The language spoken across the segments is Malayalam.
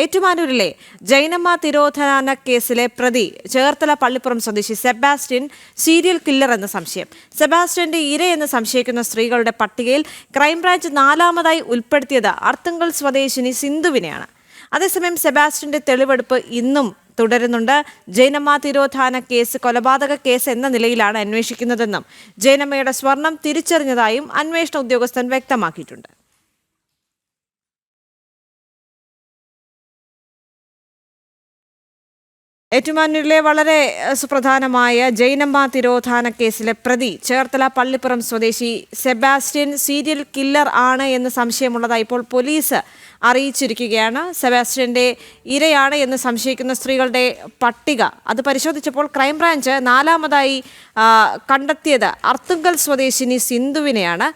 ഏറ്റുമാനൂരിലെ ജൈനമ്മ തിരോധാന കേസിലെ പ്രതി ചേർത്തല പള്ളിപ്പുറം സ്വദേശി സെബാസ്റ്റ്യൻ സീരിയൽ കില്ലർ എന്ന സംശയം. സെബാസ്റ്റ്യന്റെ ഇരയെന്ന് സംശയിക്കുന്ന സ്ത്രീകളുടെ പട്ടികയിൽ ക്രൈംബ്രാഞ്ച് 4ാമതായി ഉൾപ്പെടുത്തിയത് അർത്തുങ്കൽ സ്വദേശിനി സിന്ധുവിനെയാണ്. അതേസമയം സെബാസ്റ്റ്യന്റെ തെളിവെടുപ്പ് ഇന്നും തുടരുന്നുണ്ട്. ജൈനമ്മ തിരോധാന കേസ് കൊലപാതക കേസ് എന്ന നിലയിലാണ് അന്വേഷിക്കുന്നതെന്നും ജൈനമ്മയുടെ സ്വർണം തിരിച്ചറിഞ്ഞതായും അന്വേഷണ ഉദ്യോഗസ്ഥൻ വ്യക്തമാക്കിയിട്ടുണ്ട്. ഏറ്റുമാനൂരിലെ വളരെ സുപ്രധാനമായ ജൈനമ്മ തിരോധാന കേസിലെ പ്രതി ചേർത്തല പള്ളിപ്പുറം സ്വദേശി സെബാസ്റ്റ്യൻ സീരിയൽ കില്ലർ ആണ് എന്ന് സംശയമുള്ളതായി ഇപ്പോൾ പോലീസ് അറിയിച്ചിരിക്കുകയാണ്. സെബാസ്റ്റ്യന്റെ ഇരയാണ് എന്ന് സംശയിക്കുന്ന സ്ത്രീകളുടെ പട്ടിക അത് പരിശോധിച്ചപ്പോൾ ക്രൈംബ്രാഞ്ച് 4ാമതായി കണ്ടെത്തിയത് അർത്തുങ്കൽ സ്വദേശിനി സിന്ധുവിനെയാണ്.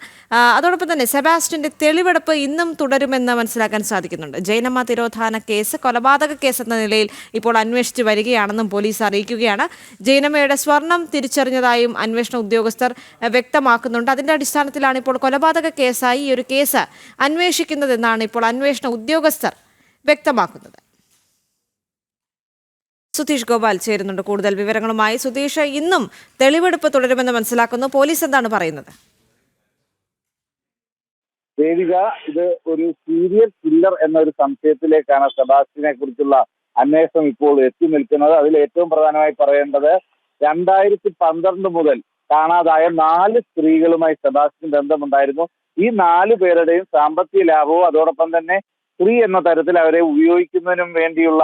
അതോടൊപ്പം തന്നെ സെബാസ്റ്റ്യന്റെ തെളിവെടുപ്പ് ഇന്നും തുടരുമെന്ന് മനസ്സിലാക്കാൻ സാധിക്കുന്നുണ്ട്. ജൈനമ്മ തിരോധാന കേസ് കൊലപാതക കേസ് എന്ന നിലയിൽ ഇപ്പോൾ അന്വേഷിച്ചു വരികയാണെന്നും പോലീസ് അറിയിക്കുകയാണ്. ജൈനമ്മയുടെ സ്വർണം തിരിച്ചറിഞ്ഞതായും അന്വേഷണ ഉദ്യോഗസ്ഥർ വ്യക്തമാക്കുന്നുണ്ട്. അതിന്റെ അടിസ്ഥാനത്തിലാണ് ഇപ്പോൾ കൊലപാതക കേസായി ഈ ഒരു കേസ് അന്വേഷിക്കുന്നതെന്നാണ് ഇപ്പോൾ അന്വേഷണ ഉദ്യോഗസ്ഥർ വ്യക്തമാക്കുന്നത്. സുധീഷ് ഗോപാൽ ചേരുന്നുണ്ട് കൂടുതൽ വിവരങ്ങളുമായി. സുധീഷ്, ഇന്നും തെളിവെടുപ്പ് തുടരുമെന്ന് മനസ്സിലാക്കുന്നു. പോലീസ് എന്താണ് പറയുന്നത്? ദേവിക, ഇത് ഒരു സീരിയൽ കില്ലർ എന്ന ഒരു സംശയത്തിലേക്കാണ് സെബാസ്റ്റ്യനെ കുറിച്ചുള്ള അന്വേഷണം ഇപ്പോൾ എത്തി നിൽക്കുന്നത്. അതിൽ ഏറ്റവും പ്രധാനമായി പറയേണ്ടത് 2012 മുതൽ കാണാതായ 4 സ്ത്രീകളുമായി സെബാസ്റ്റ്യൻ ബന്ധമുണ്ടായിരുന്നു. ഈ 4 പേരുടെയും സാമ്പത്തിക ലാഭവും അതോടൊപ്പം തന്നെ സ്ത്രീ എന്ന തരത്തിൽ അവരെ ഉപയോഗിക്കുന്നതിനും വേണ്ടിയുള്ള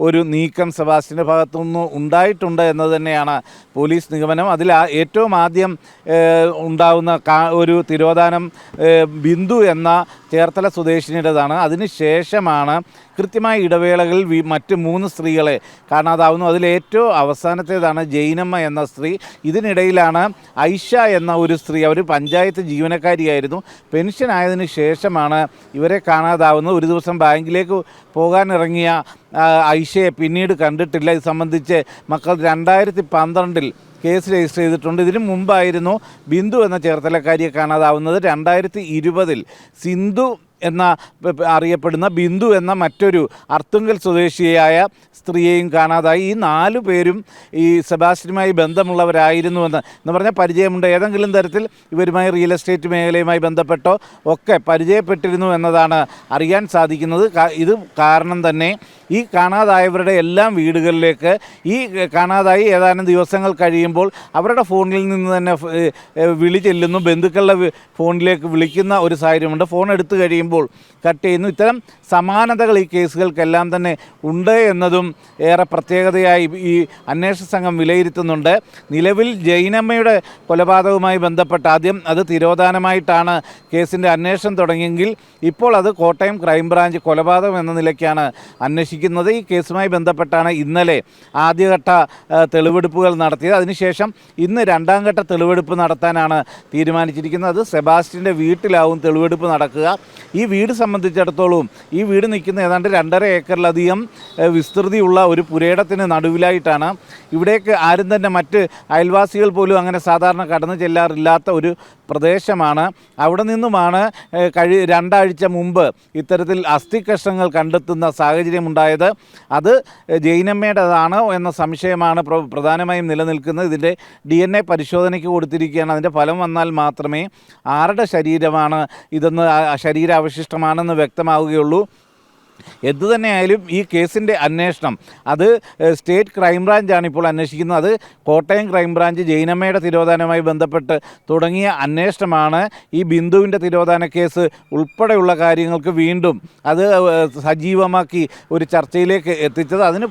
ഒരു നീക്കം സെബാസ്റ്റ്യന്റെ ഭാഗത്തുനിന്ന് ഉണ്ടായിട്ടുണ്ട് എന്നത് തന്നെയാണ് പോലീസ് നിഗമനം. അതിൽ ഏറ്റവും ആദ്യം ഉണ്ടാവുന്ന ഒരു തിരോധാനം ബിന്ദു എന്ന ചേർത്തല സ്വദേശിനിയുടേതാണ്. അതിനുശേഷമാണ് കൃത്യമായ ഇടവേളകളിൽ മറ്റ് 3 സ്ത്രീകളെ കാണാതാവുന്നു. അതിലേറ്റവും അവസാനത്തേതാണ് ജൈനമ്മ എന്ന സ്ത്രീ. ഇതിനിടയിലാണ് ഐഷ എന്ന ഒരു സ്ത്രീ, അവർ പഞ്ചായത്ത് ജീവനക്കാരിയായിരുന്നു. പെൻഷൻ ആയതിനു ശേഷമാണ് ഇവരെ കാണാതാവുന്നത്. ഒരു ദിവസം ബാങ്കിലേക്ക് പോകാനിറങ്ങിയ ഐഷയെ പിന്നീട് കണ്ടിട്ടില്ല. ഇത് സംബന്ധിച്ച് മക്കൾ 2012 കേസ് രജിസ്റ്റർ ചെയ്തിട്ടുണ്ട്. ഇതിനു മുമ്പായിരുന്നു ബിന്ദു എന്ന ചേർത്തലക്കാരിയെ കാണാതാവുന്നത്. 2020 സിന്ധു എന്ന അറിയപ്പെടുന്ന ബിന്ദു എന്ന മറ്റൊരു അർത്തുങ്കൽ സ്വദേശിയായ സ്ത്രീയെയും കാണാതായി. ഈ 4 പേരും ഈ സെബാസ്റ്റ്യനുമായി ബന്ധമുള്ളവരായിരുന്നുവെന്ന് പറഞ്ഞാൽ പരിചയമുണ്ട്. ഏതെങ്കിലും തരത്തിൽ ഇവരുമായി റിയൽ എസ്റ്റേറ്റ് മേഖലയുമായി ബന്ധപ്പെട്ടോ ഒക്കെ പരിചയപ്പെട്ടിരുന്നു എന്നതാണ് അറിയാൻ സാധിക്കുന്നത്. ഇത് കാരണം തന്നെ ഈ കാണാതായവരുടെ എല്ലാം വീടുകളിലേക്ക് ഈ കാണാതായി ഏതാനും ദിവസങ്ങൾ കഴിയുമ്പോൾ അവരുടെ ഫോണിൽ നിന്ന് തന്നെ വിളി ചെല്ലുന്നു. ബന്ധുക്കളുടെ ഫോണിലേക്ക് വിളിക്കുന്ന ഒരു സാഹചര്യമുണ്ട്. ഫോൺ എടുത്തു കഴിയുമ്പോൾ കട്ട് ചെയ്യുന്നു. ഇത്തരം സമാനതകൾ ഈ കേസുകൾക്കെല്ലാം തന്നെ ഉണ്ട് എന്നതും ഏറെ പ്രത്യേകതയായി ഈ അന്വേഷണ സംഘം വിലയിരുത്തുന്നുണ്ട്. നിലവിൽ ജൈനമ്മയുടെ കൊലപാതകവുമായി ബന്ധപ്പെട്ട് ആദ്യം അത് തിരോധാനമായിട്ടാണ് കേസിൻ്റെ അന്വേഷണം തുടങ്ങിയെങ്കിൽ ഇപ്പോൾ അത് കോട്ടയം ക്രൈംബ്രാഞ്ച് കൊലപാതകം എന്ന നിലയ്ക്കാണ് അന്വേഷിക്കുന്നത്. ഈ കേസുമായി ബന്ധപ്പെട്ടാണ് ഇന്നലെ ആദ്യഘട്ട തെളിവെടുപ്പുകൾ നടത്തിയത്. അതിനുശേഷം ഇന്ന് 2ാം ഘട്ട തെളിവെടുപ്പ് നടത്താനാണ് തീരുമാനിച്ചിരിക്കുന്നത്. അത് സെബാസ്റ്റ്യൻ്റെ വീട്ടിലാവും തെളിവെടുപ്പ് നടക്കുക. ഈ വീട് സംബന്ധിച്ചിടത്തോളം ഈ വീട് നിൽക്കുന്ന ഏതാണ്ട് 2.5 ഏക്കറിലധികം വിസ്തൃതിയുള്ള ഒരു പുരയിടത്തിന് നടുവിലായിട്ടാണ്. ഇവിടേക്ക് ആരും തന്നെ മറ്റ് അയൽവാസികൾ പോലും അങ്ങനെ സാധാരണ കടന്നു ചെല്ലാറില്ലാത്ത ഒരു പ്രദേശമാണ്. അവിടെ നിന്നുമാണ് 2 ആഴ്ച മുമ്പ് ഇത്തരത്തിൽ അസ്ഥികഷ്ണങ്ങൾ കണ്ടെത്തുന്ന സാഹചര്യമുണ്ടായത്. അത് ജൈനമ്മയുടേതാണോ എന്ന സംശയമാണ് പ്രധാനമായും നിലനിൽക്കുന്നത്. ഇതിൻ്റെ DNA പരിശോധനയ്ക്ക് കൊടുത്തിരിക്കുകയാണ്. അതിൻ്റെ ഫലം വന്നാൽ മാത്രമേ ആരുടെ ശരീരമാണ് ഇതെന്ന് ശരീരാവശിഷ്ടമാണെന്ന് വ്യക്തമാവുകയുള്ളൂ. എന്തുതന്നെയായാലും ഈ കേസിൻ്റെ അന്വേഷണം അത് സ്റ്റേറ്റ് ക്രൈംബ്രാഞ്ചാണ് ഇപ്പോൾ അന്വേഷിക്കുന്നത്. അത് കോട്ടയം ക്രൈംബ്രാഞ്ച് ജൈനമ്മയുടെ തിരോധാനവുമായി ബന്ധപ്പെട്ട് തുടങ്ങിയ അന്വേഷണമാണ് ഈ ബിന്ദുവിൻ്റെ തിരോധാന കേസ് ഉൾപ്പെടെയുള്ള കാര്യങ്ങൾക്ക് വീണ്ടും അത് സജീവമാക്കി ഒരു ചർച്ചയിലേക്ക് എത്തിച്ചത്. അതിന്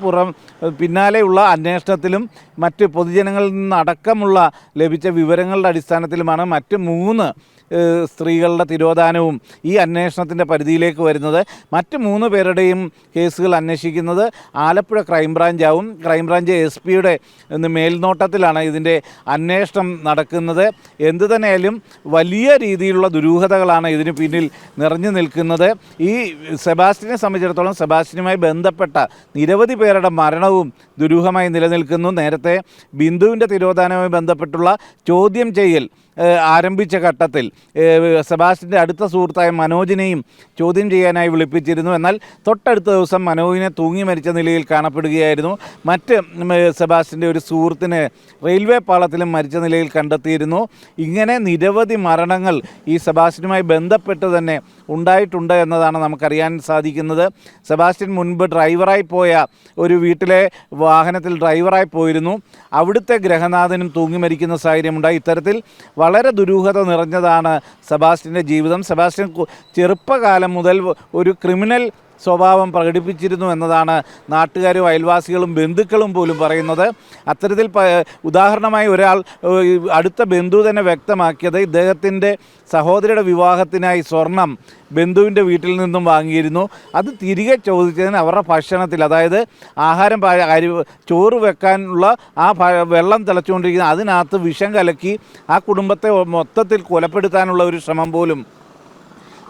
പിന്നാലെയുള്ള അന്വേഷണത്തിലും മറ്റ് പൊതുജനങ്ങളിൽ നിന്നടക്കമുള്ള ലഭിച്ച വിവരങ്ങളുടെ അടിസ്ഥാനത്തിലുമാണ് മറ്റ് 3 സ്ത്രീകളുടെ തിരോധാനവും ഈ അന്വേഷണത്തിൻ്റെ പരിധിയിലേക്ക് വരുന്നത്. മറ്റ് 3 പേരുടെയും കേസുകൾ അന്വേഷിക്കുന്നത് ആലപ്പുഴ ക്രൈംബ്രാഞ്ചാവും. ക്രൈംബ്രാഞ്ച് SP-യുടെ മേൽനോട്ടത്തിലാണ് ഇതിൻ്റെ അന്വേഷണം നടക്കുന്നത്. എന്തു തന്നെയായാലും വലിയ രീതിയിലുള്ള ദുരൂഹതകളാണ് ഇതിന് പിന്നിൽ നിറഞ്ഞു നിൽക്കുന്നത്. ഈ സെബാസ്റ്റ്യനെ സംബന്ധിച്ചിടത്തോളം സെബാസ്റ്റ്യനുമായി ബന്ധപ്പെട്ട നിരവധി പേരുടെ മരണവും ദുരൂഹമായി നിലനിൽക്കുന്നു. നേരത്തെ ബിന്ദുവിൻ്റെ തിരോധാനവുമായി ബന്ധപ്പെട്ടുള്ള ചോദ്യം ചെയ്യൽ ആരംഭിച്ച ഘട്ടത്തിൽ സെബാസ്റ്റ്യൻ്റെ അടുത്ത സുഹൃത്തായ മനോജിനെയും ചോദ്യം ചെയ്യാനായി വിളിപ്പിച്ചിരുന്നു. എന്നാൽ തൊട്ടടുത്ത ദിവസം മനോജിനെ തൂങ്ങി മരിച്ച നിലയിൽ കാണപ്പെടുകയായിരുന്നു. മറ്റ് സെബാസ്റ്റ്യൻ്റെ ഒരു സുഹൃത്തിനെ റെയിൽവേ പാളത്തിലും മരിച്ച നിലയിൽ കണ്ടെത്തിയിരുന്നു. ഇങ്ങനെ നിരവധി മരണങ്ങൾ ഈ സെബാസ്റ്റ്യനുമായി ബന്ധപ്പെട്ട് തന്നെ ഉണ്ടായിട്ടുണ്ട് എന്നതാണ് നമുക്കറിയാൻ സാധിക്കുന്നത്. സെബാസ്റ്റ്യൻ മുൻപ് ഡ്രൈവറായി പോയ ഒരു വീട്ടിലെ വാഹനത്തിൽ ഡ്രൈവറായി പോയിരുന്നു. അവിടുത്തെ ഗ്രഹനാഥനും തൂങ്ങി മരിക്കുന്ന സാഹചര്യമുണ്ടായി. ഇത്തരത്തിൽ വളരെ ദുരൂഹത നിറഞ്ഞതാണ് സെബാസ്റ്റ്യൻ്റെ ജീവിതം. സെബാസ്റ്റ്യൻ ചെറുപ്പകാലം മുതൽ ഒരു ക്രിമിനൽ സ്വഭാവം പ്രകടിപ്പിച്ചിരുന്നു എന്നതാണ് നാട്ടുകാരും അയൽവാസികളും ബന്ധുക്കളും പോലും പറയുന്നത്. അത്തരത്തിൽ ഉദാഹരണമായി ഒരാൾ അടുത്ത ബന്ധു തന്നെ വ്യക്തമാക്കിയത് ഇദ്ദേഹത്തിൻ്റെ സഹോദരിയുടെ വിവാഹത്തിനായി സ്വർണം ബന്ധുവിൻ്റെ വീട്ടിൽ നിന്നും വാങ്ങിയിരുന്നു. അത് തിരികെ ചോദിച്ചതിന് അവരുടെ ഭക്ഷണത്തിൽ, അതായത് ആഹാരം ചോറ് വെക്കാനുള്ള ആ വെള്ളം തിളച്ചുകൊണ്ടിരിക്കുന്ന അതിനകത്ത് വിഷം കലക്കി ആ കുടുംബത്തെ മൊത്തത്തിൽ കൊലപ്പെടുത്താനുള്ള ഒരു ശ്രമം പോലും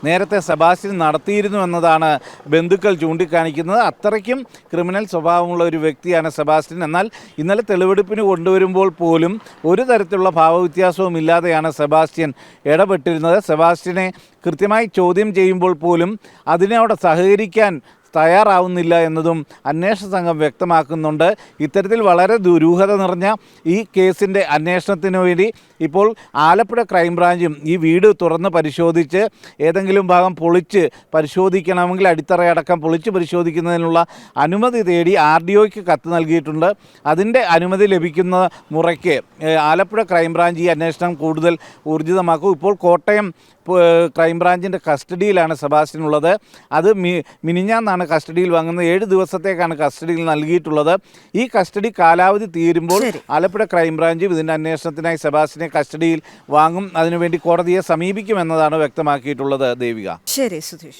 നേരത്തെ സെബാസ്റ്റ്യൻ നടത്തിയിരുന്നു എന്നതാണ് ബന്ധുക്കൾ ചൂണ്ടിക്കാണിക്കുന്നത്. അത്രയ്ക്കും ക്രിമിനൽ സ്വഭാവമുള്ള ഒരു വ്യക്തിയാണ് സെബാസ്റ്റ്യൻ. എന്നാൽ ഇന്നലെ തെളിവെടുപ്പിന് കൊണ്ടുവരുമ്പോൾ പോലും ഒരു തരത്തിലുള്ള ഭാവവ്യത്യാസവും ഇല്ലാതെയാണ് സെബാസ്റ്റ്യൻ ഇടപെട്ടിരുന്നത്. സെബാസ്റ്റ്യനെ കൃത്യമായി ചോദ്യം ചെയ്യുമ്പോൾ പോലും അതിനോട് സഹകരിക്കാൻ തയ്യാറാവുന്നില്ല എന്നതും അന്വേഷണ സംഘം വ്യക്തമാക്കുന്നുണ്ട്. ഇത്തരത്തിൽ വളരെ ദുരൂഹത നിറഞ്ഞ ഈ കേസിൻ്റെ അന്വേഷണത്തിന് വേണ്ടി ഇപ്പോൾ ആലപ്പുഴ ക്രൈംബ്രാഞ്ചും ഈ വീട് തുറന്ന് പരിശോധിച്ച് ഏതെങ്കിലും ഭാഗം പൊളിച്ച് പരിശോധിക്കണമെങ്കിൽ അടിത്തറയടക്കം പൊളിച്ച് പരിശോധിക്കുന്നതിനുള്ള അനുമതി തേടി RDOയ്ക്ക് കത്ത് നൽകിയിട്ടുണ്ട്. അതിൻ്റെ അനുമതി ലഭിക്കുന്ന മുറയ്ക്ക് ആലപ്പുഴ ക്രൈംബ്രാഞ്ച് ഈ അന്വേഷണം കൂടുതൽ ഊർജിതമാക്കും. ഇപ്പോൾ കോട്ടയം ക്രൈംബ്രാഞ്ചിൻ്റെ കസ്റ്റഡിയിലാണ് സെബാസ്റ്റ്യൻ ഉള്ളത്. അത് മിനിഞ്ഞാന്നാണ് കസ്റ്റഡിയിൽ വാങ്ങുന്നത്. 7 ദിവസത്തേക്കാണ് കസ്റ്റഡിയിൽ നൽകിയിട്ടുള്ളത്. ഈ കസ്റ്റഡി കാലാവധി തീരുമ്പോൾ ആലപ്പുഴ ക്രൈംബ്രാഞ്ചും ഇതിൻ്റെ അന്വേഷണത്തിനായി സെബാസ്റ്റ്യനെ കസ്റ്റഡിയിൽ വാങ്ങും. അതിനുവേണ്ടി കോടതിയെ സമീപിക്കുമെന്നതാണ് വ്യക്തമാക്കിയിട്ടുള്ളത്. ദേവിക. ശരി സുധീഷ്.